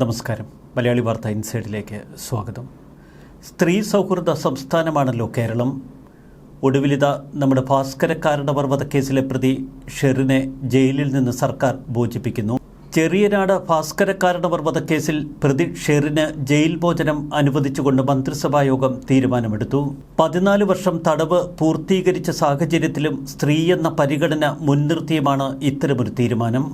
നമസ്കാരം. മലയാളി വാർത്ത ഇൻസൈഡിലേക്ക് സ്വാഗതം. സ്ത്രീ സൗഹൃദ സംസ്ഥാനമാണല്ലോ കേരളം. ഒടുവിലിത നമ്മുടെ ഭാസ്കരക്കാരനവർ വധക്കേസിലെ പ്രതി ഷെറിനെ ജയിലിൽ നിന്ന് സർക്കാർ മോചിപ്പിക്കുന്നു. ചെറിയനാട് ഭാസ്കരക്കാരനവർ വധക്കേസിൽ പ്രതി ഷെറിന് ജയിൽ മോചനം അനുവദിച്ചുകൊണ്ട് മന്ത്രിസഭായോഗം തീരുമാനമെടുത്തു. 14 വർഷം തടവ് പൂർത്തീകരിച്ച സാഹചര്യത്തിലും സ്ത്രീയെന്ന പരിഗണന മുൻനിർത്തിയുമാണ് ഇത്തരമൊരു തീരുമാനം.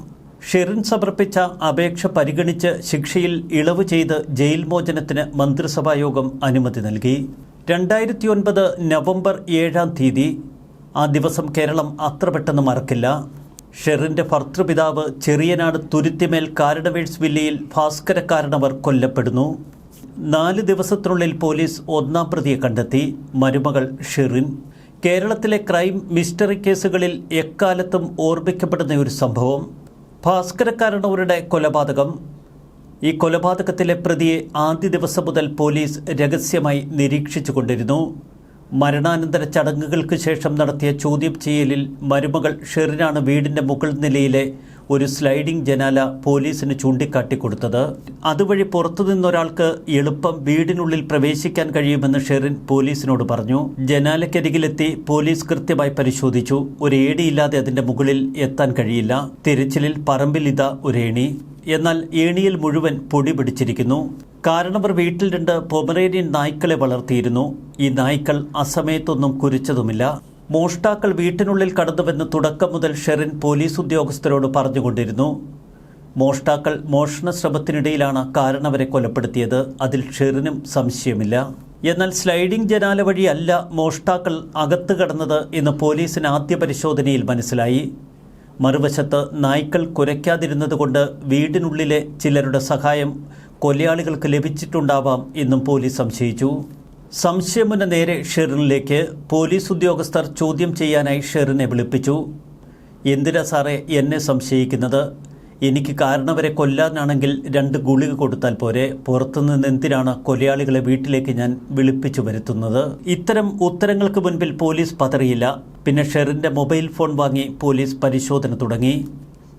ഷെറിൻ സമർപ്പിച്ച അപേക്ഷ പരിഗണിച്ച് ശിക്ഷയിൽ ഇളവ് ചെയ്ത് ജയിൽ മോചനത്തിന് മന്ത്രിസഭായോഗം അനുമതി നൽകി. 2009 നവംബർ 7-ാം തീയതി, ആ ദിവസം കേരളം അത്ര പെട്ടെന്ന് മറക്കില്ല. ഷെറിൻ്റെ ഭർത്തൃപിതാവ് ചെറിയനാട് തുരുത്തിമേൽ കാരഡവേഴ്സ് വില്ലയിൽ ഭാസ്കരക്കാരനവർ കൊല്ലപ്പെടുന്നു. 4 ദിവസത്തിനുള്ളിൽ പോലീസ് 1-ാം പ്രതിയെ കണ്ടെത്തി. മരുമകൾ ഷെറിൻ. കേരളത്തിലെ ക്രൈം മിസ്റ്ററി കേസുകളിൽ എക്കാലത്തും ഓർമ്മിക്കപ്പെടുന്ന ഒരു സംഭവം, ഭാസ്കരക്കാരനവരുടെ കൊലപാതകം. ഈ കൊലപാതകത്തിലെ പ്രതിയെ ആദ്യ ദിവസം മുതൽ പോലീസ് രഹസ്യമായി നിരീക്ഷിച്ചു കൊണ്ടിരുന്നു. മരണാനന്തര ചടങ്ങുകൾക്ക് ശേഷം നടത്തിയ ചോദ്യം ചെയ്യലിൽ മരുമകൾ ഷെറിനാണ് വീടിൻ്റെ മുകൾ നിലയിലെ ഒരു സ്ലൈഡിംഗ് ജനാല പോലീസിന് ചൂണ്ടിക്കാട്ടിക്കൊടുത്തത്. അതുവഴി പുറത്തുനിന്നൊരാൾക്ക് എളുപ്പം വീടിനുള്ളിൽ പ്രവേശിക്കാൻ കഴിയുമെന്ന് ഷെറിൻ പോലീസിനോട് പറഞ്ഞു. ജനാലയ്ക്കരികിലെത്തി പോലീസ് കൃത്യമായി പരിശോധിച്ചു. ഒരു ഏണിയില്ലാതെ അതിൻ്റെ മുകളിൽ എത്താൻ കഴിയില്ല. തിരച്ചിലിൽ പറമ്പിലിതാ ഒരു ഏണി. എന്നാൽ ഏണിയിൽ മുഴുവൻ പൊടി പിടിച്ചിരിക്കുന്നു. കാരണവർ വീട്ടിൽ 2 പൊമറേനിയൻ നായ്ക്കളെ വളർത്തിയിരുന്നു. ഈ നായ്ക്കൾ അസമയത്തൊന്നും കുരിച്ചതുമില്ല. മോഷ്ടാക്കൾ വീട്ടിനുള്ളിൽ കടന്നുവെന്ന് തുടക്കം മുതൽ ഷെറിൻ പോലീസ് ഉദ്യോഗസ്ഥരോട് പറഞ്ഞുകൊണ്ടിരുന്നു. മോഷ്ടാക്കൾ മോഷണ ശ്രമത്തിനിടയിലാണ് കാരണവരെ കൊലപ്പെടുത്തിയത്. അതിൽ ഷെറിനും സംശയമില്ല. എന്നാൽ സ്ലൈഡിംഗ് ജനാല വഴിയല്ല മോഷ്ടാക്കൾ അകത്ത് കടന്നത് എന്ന് പോലീസിന് ആദ്യ പരിശോധനയിൽ മനസ്സിലായി. മറുവശത്ത് നായ്ക്കൾ കുരയ്ക്കാതിരുന്നതുകൊണ്ട് വീടിനുള്ളിലെ ചിലരുടെ സഹായം കൊലയാളികൾക്ക് ലഭിച്ചിട്ടുണ്ടാവാം എന്നും പോലീസ് സംശയിച്ചു. സംശയമുന്ന നേരെ ഷെറിനിലേക്ക് പോലീസ് ഉദ്യോഗസ്ഥർ ചോദ്യം ചെയ്യാനായി ഷെറിനെ വിളിപ്പിച്ചു. എന്തിനാ സാറേ എന്നെ സംശയിക്കുന്നത്? എനിക്ക് കാരണവരെ കൊല്ലാനാണെങ്കിൽ 2 ഗുളിക കൊടുത്താൽ പോരെ. പുറത്തുനിന്ന് എന്തിനാണ് കൊലയാളികളെ വീട്ടിലേക്ക് ഞാൻ വിളിപ്പിച്ചു വരുത്തുന്നത്? ഇത്തരം ഉത്തരങ്ങൾക്ക് മുൻപിൽ പോലീസ് പതറിയില്ല. പിന്നെ ഷെറിൻ്റെ മൊബൈൽ ഫോൺ വാങ്ങി പോലീസ് പരിശോധന തുടങ്ങി.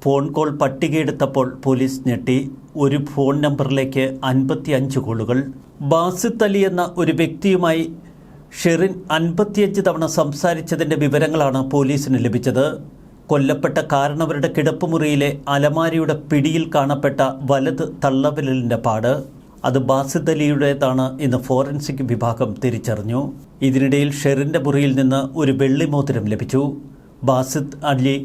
ഫോൺ കോൾ പട്ടികയെടുത്തപ്പോൾ പോലീസ് ഞെട്ടി. ഒരു ഫോൺ നമ്പറിലേക്ക് 55 കോളുകൾ. ബാസിത്ത് അലി എന്ന ഒരു വ്യക്തിയുമായി ഷെറിൻ 55 തവണ സംസാരിച്ചതിൻ്റെ വിവരങ്ങളാണ് പോലീസിന് ലഭിച്ചത്. കൊല്ലപ്പെട്ട കാരണവരുടെ കിടപ്പുമുറിയിലെ അലമാരിയുടെ പിടിയിൽ കാണപ്പെട്ട വലത് തള്ളവിരലിൻ്റെ പാട്, അത് ബാസിത്ത് അലിയുടേതാണ് എന്ന് ഫോറൻസിക് വിഭാഗം തിരിച്ചറിഞ്ഞു. ഇതിനിടയിൽ ഷെറിൻ്റെ മുറിയിൽ നിന്ന് ഒരു വെള്ളിമോതിരം ലഭിച്ചു. ബാസിത്ത് അലി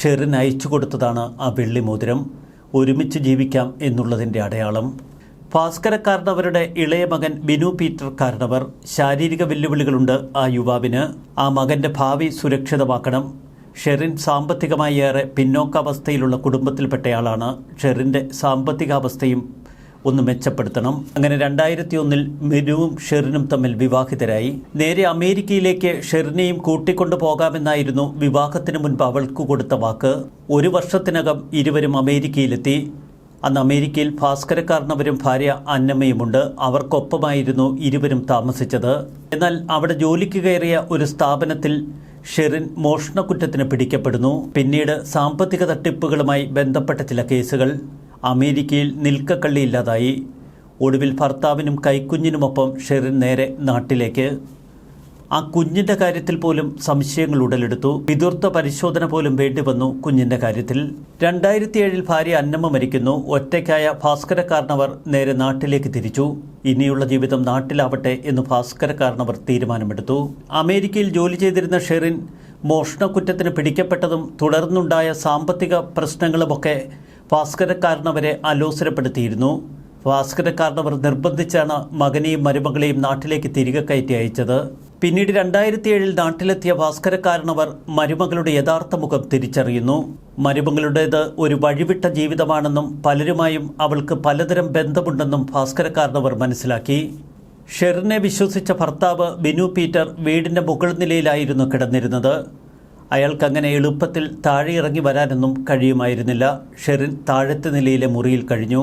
ഷെറിൻ അയച്ചു കൊടുത്തതാണ് ആ വെള്ളിമോതിരം. ഒരുമിച്ച് ജീവിക്കാം എന്നുള്ളതിൻ്റെ അടയാളം. ഭാസ്കരക്കാരനവരുടെ ഇളയ മകൻ ബിനു പീറ്റർ കാരണവർ. ശാരീരിക വെല്ലുവിളികളുണ്ട് ആ യുവാവിന്. ആ മകൻ്റെ ഭാവി സുരക്ഷിതമാക്കണം. ഷെറിൻ സാമ്പത്തികമായി ഏറെ പിന്നോക്കാവസ്ഥയിലുള്ള കുടുംബത്തിൽപ്പെട്ടയാളാണ്. ഷെറിൻ്റെ സാമ്പത്തികാവസ്ഥയും ഒന്ന് മെച്ചപ്പെടുത്തണം. അങ്ങനെ 2001 ബിനുവും ഷെറിനും തമ്മിൽ വിവാഹിതരായി. നേരെ അമേരിക്കയിലേക്ക് ഷെറിനെയും കൂട്ടിക്കൊണ്ടു പോകാമെന്നായിരുന്നു വിവാഹത്തിന് മുൻപ് അവൾക്ക് കൊടുത്ത വാക്ക്. 1 വർഷത്തിനകം ഇരുവരും അമേരിക്കയിലെത്തി. അന്ന് അമേരിക്കയിൽ ഭാസ്കരക്കാരനവരും ഭാര്യ അന്നമ്മയുമുണ്ട്. അവർക്കൊപ്പമായിരുന്നു ഇരുവരും താമസിച്ചത്. എന്നാൽ അവിടെ ജോലിക്ക് കയറിയ ഒരു സ്ഥാപനത്തിൽ ഷെറിൻ മോഷണക്കുറ്റത്തിന് പിടിക്കപ്പെടുന്നു. പിന്നീട് സാമ്പത്തിക തട്ടിപ്പുകളുമായി ബന്ധപ്പെട്ട ചില കേസുകൾ. അമേരിക്കയിൽ നിൽക്കക്കള്ളിയില്ലാതായി. ഒടുവിൽ ഭർത്താവിനും കൈക്കുഞ്ഞിനുമൊപ്പം ഷെറിൻ നേരെ നാട്ടിലേക്ക്. ആ കുഞ്ഞിൻ്റെ കാര്യത്തിൽ പോലും സംശയങ്ങൾ ഉടലെടുത്തു. പിതുർത്ത പരിശോധന പോലും വേണ്ടിവന്നു കുഞ്ഞിൻ്റെ കാര്യത്തിൽ. 2007 ഭാര്യ അന്നമ്മ മരിക്കുന്നു. ഒറ്റയ്ക്കായ ഭാസ്കരക്കാരനവർ നേരെ നാട്ടിലേക്ക് തിരിച്ചു. ഇനിയുള്ള ജീവിതം നാട്ടിലാവട്ടെ എന്ന് ഭാസ്കരക്കാരനവർ തീരുമാനമെടുത്തു. അമേരിക്കയിൽ ജോലി ചെയ്തിരുന്ന ഷെറിൻ മോഷണക്കുറ്റത്തിന് പിടിക്കപ്പെട്ടതും തുടർന്നുണ്ടായ സാമ്പത്തിക പ്രശ്നങ്ങളുമൊക്കെ ഭാസ്കരക്കാരനവരെ അലോസരപ്പെടുത്തിയിരുന്നു. ഭാസ്കരക്കാരനവർ നിർബന്ധിച്ചാണ് മകനെയും മരുമകളെയും നാട്ടിലേക്ക് തിരികെ കയറ്റി അയച്ചത്. പിന്നീട് 2007 നാട്ടിലെത്തിയ ഭാസ്കരക്കാരനവർ മരുമകളുടെ യഥാർത്ഥ മുഖം തിരിച്ചറിയുന്നു. മരുമകളുടേത് ഒരു വഴിവിട്ട ജീവിതമാണെന്നും പലരുമായും അവൾക്ക് പലതരം ബന്ധമുണ്ടെന്നും ഭാസ്കരക്കാരനവർ മനസ്സിലാക്കി. ഷെറിനെ വിശ്വസിച്ച ഭർത്താവ് ബിനു പീറ്റർ വീടിൻ്റെ മുകൾ നിലയിലായിരുന്നു കിടന്നിരുന്നത്. അയാൾക്കങ്ങനെ എളുപ്പത്തിൽ താഴെ ഇറങ്ങി വരാനൊന്നും കഴിയുമായിരുന്നില്ല. ഷെറിൻ താഴത്തെ നിലയിലെ മുറിയിൽ കഴിഞ്ഞു.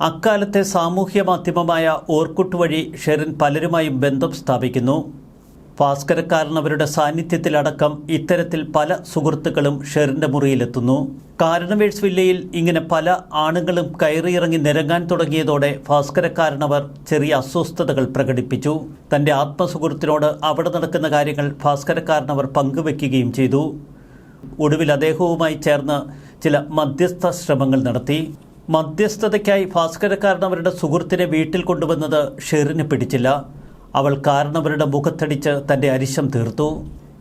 അക്കാലത്തെ സാമൂഹ്യ മാധ്യമമായ ഓർക്കുട്ട് വഴി ഷെറിൻ പലരുമായും ബന്ധം സ്ഥാപിക്കുന്നു. ഭാസ്കരക്കാരൻ അവരുടെ സാന്നിധ്യത്തിലടക്കം ഇത്തരത്തിൽ പല സുഹൃത്തുക്കളും ഷെറിൻ്റെ മുറിയിലെത്തുന്നു. കാരണവേഴ്സ് വില്ലയിൽ ഇങ്ങനെ പല ആണുങ്ങളും കയറിയിറങ്ങി നിരങ്ങാൻ തുടങ്ങിയതോടെ ഭാസ്കരക്കാരനവർ ചെറിയ അസ്വസ്ഥതകൾ പ്രകടിപ്പിച്ചു. തൻ്റെ ആത്മസുഹൃത്തിനോട് അവിടെ നടക്കുന്ന കാര്യങ്ങൾ ഭാസ്കരക്കാരനവർ പങ്കുവെക്കുകയും ചെയ്തു. ഒടുവിൽ അദ്ദേഹവുമായി ചേർന്ന് ചില മധ്യസ്ഥ ശ്രമങ്ങൾ നടത്തി. മധ്യസ്ഥതയ്ക്കായി ഭാസ്കരക്കാരനവരുടെ സുഹൃത്തിനെ വീട്ടിൽ കൊണ്ടുവന്നത് ഷെറിന് പിടിച്ചില്ല. അവൾ കാരണവരുടെ മുഖത്തടിച്ച് തൻ്റെ അരിശം തീർത്തു.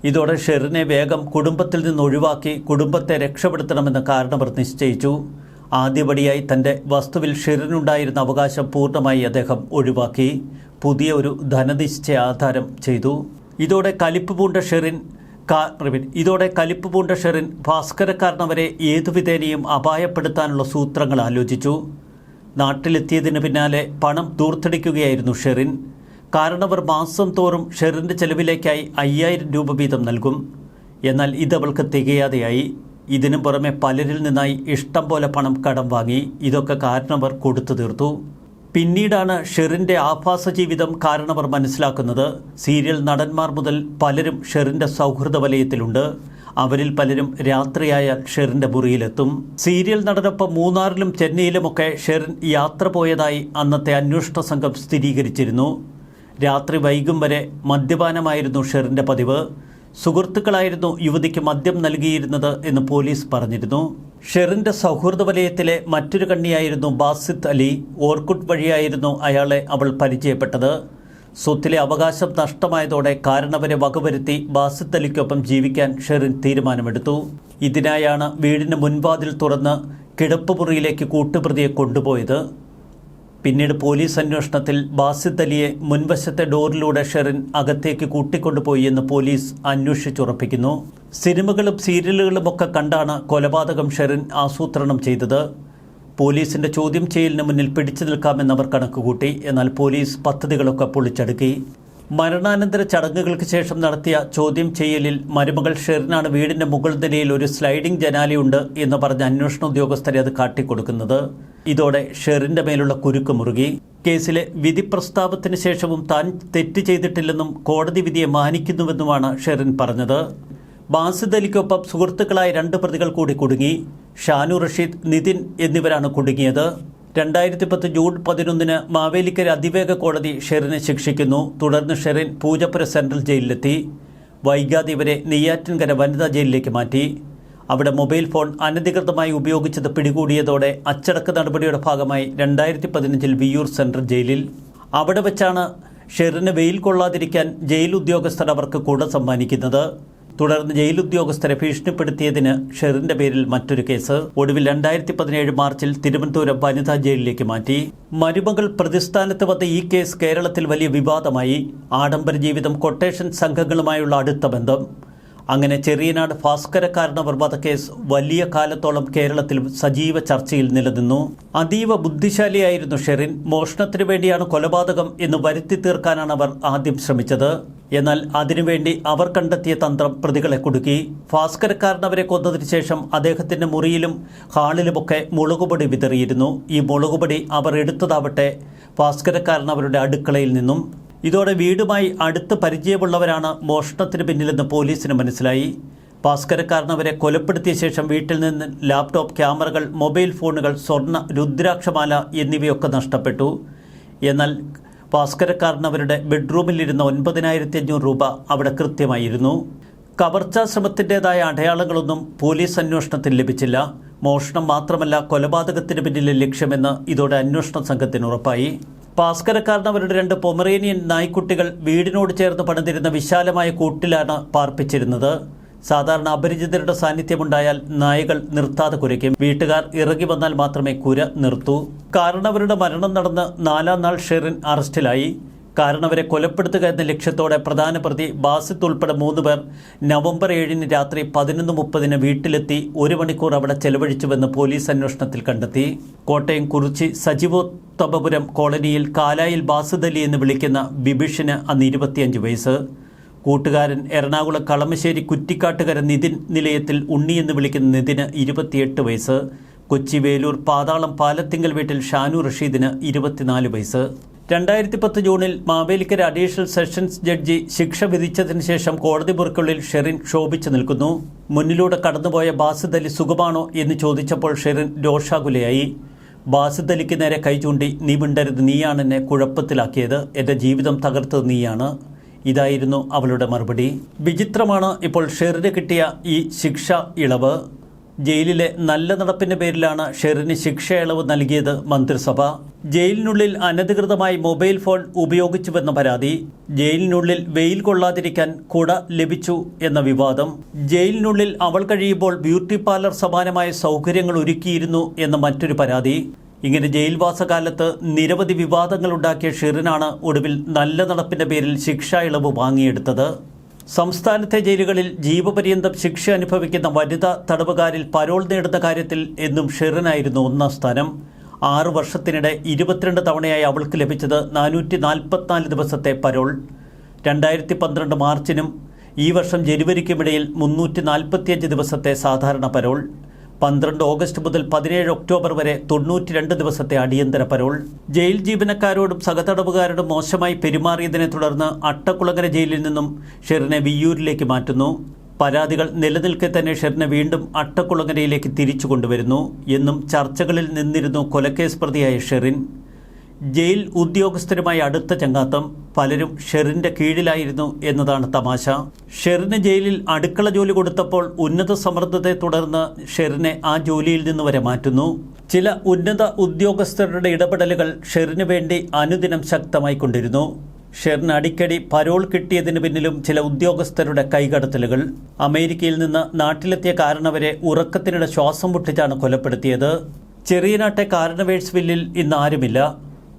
ഇതോടെ ഷെറിനെ വേഗം കുടുംബത്തിൽ നിന്ന് ഒഴിവാക്കി കുടുംബത്തെ രക്ഷപ്പെടുത്തണമെന്ന് കാരണവർ നിശ്ചയിച്ചു. ആദ്യപടിയായി തൻ്റെ വസ്തുവിൽ ഷെറിനുണ്ടായിരുന്ന അവകാശം പൂർണ്ണമായി അദ്ദേഹം ഒഴിവാക്കി പുതിയ ഒരു ധനനിശ്ചയ ആധാരം ചെയ്തു. ഇതോടെ കലിപ്പ് പൂണ്ട ഷെറിൻ ഭാസ്കരക്കാരനവരെ ഏതുവിധേനയും അപായപ്പെടുത്താനുള്ള സൂത്രങ്ങൾ ആലോചിച്ചു. നാട്ടിലെത്തിയതിന് പിന്നാലെ പണം ദൂർത്തടിക്കുകയായിരുന്നു ഷെറിൻ. കാരണവർ മാസം തോറും ഷെറിൻ്റെ ചെലവിലേക്കായി 5000 രൂപ വീതം നൽകും. എന്നാൽ ഇതവൾക്ക് തികയാതെയായി. ഇതിനു പുറമെ പലരിൽ നിന്നായി ഇഷ്ടം പോലെ പണം കടം വാങ്ങി. ഇതൊക്കെ കാരണവർ കൊടുത്തു തീർത്തു. പിന്നീടാണ് ഷെറിൻ്റെ ആഭാസ ജീവിതം കാരണവർ മനസ്സിലാക്കുന്നത്. സീരിയൽ നടന്മാർ മുതൽ പലരും ഷെറിൻ്റെ സൗഹൃദ വലയത്തിലുണ്ട്. അവരിൽ പലരും രാത്രിയായാൽ ഷെറിൻ്റെ മുറിയിലെത്തും. സീരിയൽ നടനൊപ്പം മൂന്നാറിലും ചെന്നൈയിലുമൊക്കെ ഷെറിൻ യാത്ര പോയതായി അന്നത്തെ അന്വേഷണ സംഘം സ്ഥിരീകരിച്ചിരുന്നു. രാത്രി വൈകും വരെ മദ്യപാനമായിരുന്നു ഷെറിൻ്റെ പതിവ്. സുഹൃത്തുക്കളായിരുന്നു യുവതിക്ക് മദ്യം നൽകിയിരുന്നത് എന്ന് പോലീസ് പറഞ്ഞിരുന്നു. ഷെറിൻ്റെ സൗഹൃദ വലയത്തിലെ മറ്റൊരു കണ്ണിയായിരുന്നു ബാസിത്ത് അലി. ഓർക്കുട്ട് വഴിയായിരുന്നു അയാളെ അവൾ പരിചയപ്പെട്ടത്. സ്വത്തിലെ അവകാശം നഷ്ടമായതോടെ കാരണവരെ വകവരുത്തി ബാസിത്ത് അലിക്കൊപ്പം ജീവിക്കാൻ ഷെറിൻ തീരുമാനമെടുത്തു. ഇതിനായാണ് വീടിന് മുൻവാതിൽ തുറന്ന് കിടപ്പുമുറിയിലേക്ക് കൂട്ടുപ്രതിയെ കൊണ്ടുപോയത്. പിന്നീട് പോലീസ് അന്വേഷണത്തിൽ ബാസിത്ത് അലിയെ മുൻവശത്തെ ഡോറിലൂടെ ഷെറിൻ അകത്തേക്ക് കൂട്ടിക്കൊണ്ടുപോയി എന്ന് പോലീസ് അന്വേഷിച്ചുറപ്പിക്കുന്നു. സിനിമകളും സീരിയലുകളുമൊക്കെ കണ്ടാണ് കൊലപാതകം ഷെറിൻ ആസൂത്രണം ചെയ്തത്. പോലീസിൻ്റെ ചോദ്യം ചെയ്യലിന് മുന്നിൽ പിടിച്ചു നിൽക്കാമെന്നവർ കണക്കുകൂട്ടി. എന്നാൽ പോലീസ് പദ്ധതികളൊക്കെ പൊളിച്ചടുക്കി. മരണാനന്തര ചടങ്ങുകൾക്ക് ശേഷം നടത്തിയ ചോദ്യം ചെയ്യലിൽ മരുമകൾ ഷെറിനാണ് വീടിൻ്റെ മുകൾ നിലയിൽ ഒരു സ്ലൈഡിംഗ് ജനാലയുണ്ട് എന്ന് പറഞ്ഞ അന്വേഷണ ഉദ്യോഗസ്ഥരെ അത് കാട്ടിക്കൊടുക്കുന്നത്. ഇതോടെ ഷെറിൻ്റെ മേലുള്ള കുരുക്ക് മുറുകി. കേസിലെ വിധി പ്രസ്താവത്തിന് ശേഷവും താൻ തെറ്റ് ചെയ്തിട്ടില്ലെന്നും കോടതി വിധിയെ മാനിക്കുന്നുവെന്നുമാണ് ഷെറിൻ പറഞ്ഞത്. ബാസിത്ത് അലിക്കൊപ്പം സുഹൃത്തുക്കളായ 2 പ്രതികൾ കൂടി കുടുങ്ങി. ഷാനു റഷീദ്, നിതിൻ എന്നിവരാണ് കുടുങ്ങിയത്. 2010 ജൂൺ 11 മാവേലിക്കര അതിവേഗ കോടതി ഷെറിനെ ശിക്ഷിക്കുന്നു. തുടർന്ന് ഷെറിൻ പൂജപ്പുര സെൻട്രൽ ജയിലിലെത്തി. വൈകാതെ ഇവരെ നെയ്യാറ്റിൻകര വനിതാ ജയിലിലേക്ക് മാറ്റി. അവിടെ മൊബൈൽ ഫോൺ അനധികൃതമായി ഉപയോഗിച്ചത് പിടികൂടിയതോടെ അച്ചടക്ക നടപടിയുടെ ഭാഗമായി 2015 വിയ്യൂർ സെൻട്രൽ ജയിലിൽ. അവിടെ വെച്ചാണ് ഷെറിന് വെയിൽ കൊള്ളാതിരിക്കാൻ ജയിൽ ഉദ്യോഗസ്ഥർ അവർക്ക് കൂട സമ്മാനിക്കുന്നത്. തുടർന്ന് ജയിൽ ഉദ്യോഗസ്ഥരെ ഭീഷണിപ്പെടുത്തിയതിന് ഷെറിൻ്റെ പേരിൽ മറ്റൊരു കേസ്. ഒടുവിൽ 2017 മാർച്ചിൽ തിരുവനന്തപുരം വനിതാ ജയിലിലേക്ക് മാറ്റി. മരുമകൾ പ്രതിസ്ഥാനത്ത് വന്ന ഈ കേസ് കേരളത്തിൽ വലിയ വിവാദമായി. ആഡംബര ജീവിതം, കൊട്ടേഷൻ സംഘങ്ങളുമായുള്ള അടുത്ത ബന്ധം, അങ്ങനെ ചെറിയനാട് ഭാസ്കരക്കാരനവർ വധക്കേസ് വലിയ കാലത്തോളം കേരളത്തിൽ സജീവ ചർച്ചയിൽ നിലനിന്നു. അതീവ ബുദ്ധിശാലിയായിരുന്നു ഷെറിൻ. മോഷണത്തിനു വേണ്ടിയാണ് കൊലപാതകം എന്ന് വരുത്തി തീർക്കാനാണ് അവർ ആദ്യം ശ്രമിച്ചത്. എന്നാൽ അതിനുവേണ്ടി അവർ കണ്ടെത്തിയ തന്ത്രം പ്രതികളെ കുടുക്കി. ഭാസ്കരക്കാരനവരെ കൊന്നതിന് ശേഷം അദ്ദേഹത്തിൻ്റെ മുറിയിലും ഹാളിലുമൊക്കെ മുളകുപൊടി വിതറിയിരുന്നു. ഈ മുളകുപൊടി അവർ എടുത്തതാവട്ടെ ഭാസ്കരക്കാരനവരുടെ അടുക്കളയിൽ നിന്നും. ഇതോടെ വീടുമായി അടുത്ത് പരിചയമുള്ളവരാണ് മോഷണത്തിന് പിന്നിലെന്ന് പോലീസിന് മനസ്സിലായി. ഭാസ്കരക്കാരനവരെ കൊലപ്പെടുത്തിയ ശേഷം വീട്ടിൽ നിന്ന് ലാപ്ടോപ്പ്, ക്യാമറകൾ, മൊബൈൽ ഫോണുകൾ, സ്വർണ്ണ, രുദ്രാക്ഷമാല എന്നിവയൊക്കെ നഷ്ടപ്പെട്ടു. എന്നാൽ ഭാസ്കരക്കാരനവരുടെ ബെഡ്റൂമിലിരുന്ന 9500 രൂപ അവിടെ കൃത്യമായിരുന്നു. കവർച്ചാ ശ്രമത്തിൻ്റെതായ അടയാളങ്ങളൊന്നും പോലീസ് അന്വേഷണത്തിൽ ലഭിച്ചില്ല. മോഷണം മാത്രമല്ല കൊലപാതകത്തിന് പിന്നിലെ ലക്ഷ്യമെന്ന് ഇതോടെ അന്വേഷണ സംഘത്തിന് ഉറപ്പായി. ഭാസ്കരക്കാരനവരുടെ 2 പൊമറേനിയൻ നായ്ക്കുട്ടികൾ വീടിനോട് ചേർന്ന് പണിതിരുന്ന വിശാലമായ കൂട്ടിലാണ് പാർപ്പിച്ചിരുന്നത്. സാധാരണ അപരിചിതരുടെ സാന്നിധ്യമുണ്ടായാൽ നായകൾ നിർത്താതെ കുരയ്ക്കും. വീട്ടുകാർ ഇറങ്ങി വന്നാൽ മാത്രമേ കുര നിർത്തൂ. കാരണവരുടെ മരണം നടന്ന് 4ാം നാൾ ഷെറിൻ അറസ്റ്റിലായി. കാരണവരെ കൊലപ്പെടുത്തുക എന്ന ലക്ഷ്യത്തോടെ പ്രധാന പ്രതി ബാസിത്ത് ഉൾപ്പെടെ 3 പേർ നവംബർ 7 രാത്രി 11:30 വീട്ടിലെത്തി 1 മണിക്കൂർ അവിടെ ചെലവഴിച്ചുവെന്ന് പോലീസ് അന്വേഷണത്തിൽ കണ്ടെത്തി. കോട്ടയം കുറിച്ചി സജീവോത്തമപുരം കോളനിയിൽ കാലായിൽ ബാസിത്ത് അലി എന്ന് വിളിക്കുന്ന ബിബിഷിന് അന്ന് 25 വയസ്സ്. കൂട്ടുകാരൻ എറണാകുളം കളമശ്ശേരി കുറ്റിക്കാട്ടുകര നിതിൻ നിലയത്തിൽ ഉണ്ണി എന്ന് വിളിക്കുന്ന നിതിന് 28 വയസ്സ്. കൊച്ചി വേലൂർ പാതാളം പാലത്തിങ്കൽ വീട്ടിൽ ഷാനു റഷീദിന് 24 വയസ്സ്. 2010 ജൂണിൽ മാവേലിക്കര അഡീഷണൽ സെഷൻസ് ജഡ്ജി ശിക്ഷ വിധിച്ചതിന് ശേഷം കോടതി മുറിക്കുള്ളിൽ ഷെറിൻ ശോഭിച്ചു നിൽക്കുന്നു. മുന്നിലൂടെ കടന്നുപോയ ബാസിദ് അലി സുഖമാണോ എന്ന് ചോദിച്ചപ്പോൾ ഷെറിൻ രോഷാകുലയായി. ബാസിദ് അലിക്ക് നേരെ കൈ ചൂണ്ടി, നീ മിണ്ടരുത്, നീയാണ് എന്നെ കുഴപ്പത്തിലാക്കിയത്, എൻ്റെ ജീവിതം തകർത്തത് നീയാണ്. ഇതായിരുന്നു അവളുടെ മറുപടി. വിചിത്രമാണ് ഇപ്പോൾ ഷെറിന് കിട്ടിയ ഈ ശിക്ഷ ഇളവ്. ജയിലിലെ നല്ല നടപ്പിൻ്റെ പേരിലാണ് ഷെറിന് ശിക്ഷ ഇളവ് നൽകിയത് മന്ത്രിസഭ. ജയിലിനുള്ളിൽ അനധികൃതമായി മൊബൈൽ ഫോൺ ഉപയോഗിച്ചുവെന്ന പരാതി, ജയിലിനുള്ളിൽ വെയിൽ കൊള്ളാതിരിക്കാൻ കുട ലഭിച്ചു എന്ന വിവാദം, ജയിലിനുള്ളിൽ അവൾ കഴിയുമ്പോൾ ബ്യൂട്ടി പാർലർ സമാനമായ സൗകര്യങ്ങൾ ഒരുക്കിയിരുന്നു എന്ന മറ്റൊരു പരാതി. ഇങ്ങനെ ജയിൽവാസകാലത്ത് നിരവധി വിവാദങ്ങളുണ്ടാക്കിയ ഷെറിനാണ് ഒടുവിൽ നല്ല നടപ്പിൻ്റെ പേരിൽ ശിക്ഷാ ഇളവ് വാങ്ങിയെടുത്തത്. സംസ്ഥാനത്തെ ജയിലുകളിൽ ജീവപര്യന്തം ശിക്ഷ അനുഭവിക്കുന്ന വനിതാ തടവുകാരിൽ പരോൾ നേടുന്ന കാര്യത്തിൽ എന്നും ഷെറിനായിരുന്നു ഒന്നാം സ്ഥാനം. 6 വർഷത്തിനിടെ 22 തവണയായി അവൾക്ക് ലഭിച്ചത് 444 ദിവസത്തെ പരോൾ. 2012 മാർച്ചിനും ഈ വർഷം ജനുവരിക്കുമിടയിൽ 345 ദിവസത്തെ സാധാരണ പരോൾ. 12 ഓഗസ്റ്റ് മുതൽ 17 ഒക്ടോബർ വരെ 92 ദിവസത്തെ അടിയന്തര പരോൾ. ജയിൽ ജീവനക്കാരോടും സഹതടവുകാരോടും മോശമായി പെരുമാറിയതിനെ തുടർന്ന് അട്ടക്കുളങ്ങര ജയിലിൽ നിന്നും ഷെറിനെ വിയ്യൂരിലേക്ക് മാറ്റുന്നു. പരാതികൾ നിലനിൽക്കെ തന്നെ ഷെറിനെ വീണ്ടും അട്ടക്കുളങ്ങരയിലേക്ക് തിരിച്ചു കൊണ്ടുവരുന്നു എന്നും ചർച്ചകളിൽ നിന്നിരുന്നു കൊലക്കേസ് പ്രതിയായ ഷെറിൻ. ജയിൽ ഉദ്യോഗസ്ഥരുമായി അടുത്ത ചങ്ങാത്തം, പലരും ഷെറിൻ്റെ കീഴിലായിരുന്നു എന്നതാണ് തമാശ. ഷെറിന് ജയിലിൽ അടുക്കള ജോലി കൊടുത്തപ്പോൾ ഉന്നത സമ്മർദ്ദത്തെ തുടർന്ന് ഷെറിനെ ആ ജോലിയിൽ നിന്ന് വരെ മാറ്റുന്നു. ചില ഉന്നത ഉദ്യോഗസ്ഥരുടെ ഇടപെടലുകൾ ഷെറിന് വേണ്ടി അനുദിനം ശക്തമായിക്കൊണ്ടിരുന്നു. ഷെറിന് അടിക്കടി പരോൾ കിട്ടിയതിന് പിന്നിലും ചില ഉദ്യോഗസ്ഥരുടെ കൈകടത്തലുകൾ. അമേരിക്കയിൽ നിന്ന് നാട്ടിലെത്തിയ കാരണവരെ ഉറക്കത്തിനിടെ ശ്വാസം മുട്ടിച്ചാണ് കൊലപ്പെടുത്തിയത്. ചെറിയനാട്ടെ കാരണവേഴ്സ്വില്ലിൽ ഇന്ന് ആരുമില്ല.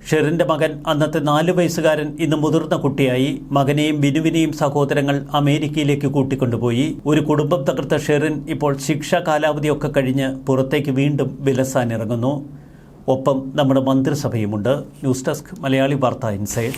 ഷെറിൻ്റെ മകൻ, അന്നത്തെ 4 വയസ്സുകാരൻ, ഇന്ന് മുതിർന്ന കുട്ടിയായി. മകനെയും ബിനുവിനെയും സഹോദരങ്ങൾ അമേരിക്കയിലേക്ക് കൂട്ടിക്കൊണ്ടുപോയി. ഒരു കുടുംബം തകർത്ത ഷെറിൻ ഇപ്പോൾ ശിക്ഷാ കാലാവധിയൊക്കെ കഴിഞ്ഞ് പുറത്തേക്ക് വീണ്ടും വിലസാനിറങ്ങുന്നു. ഒപ്പം നമ്മുടെ മന്ത്രിസഭയുമുണ്ട്. ന്യൂസ് ഡെസ്ക് മലയാളി വാർത്ത ഇൻസൈഡ്.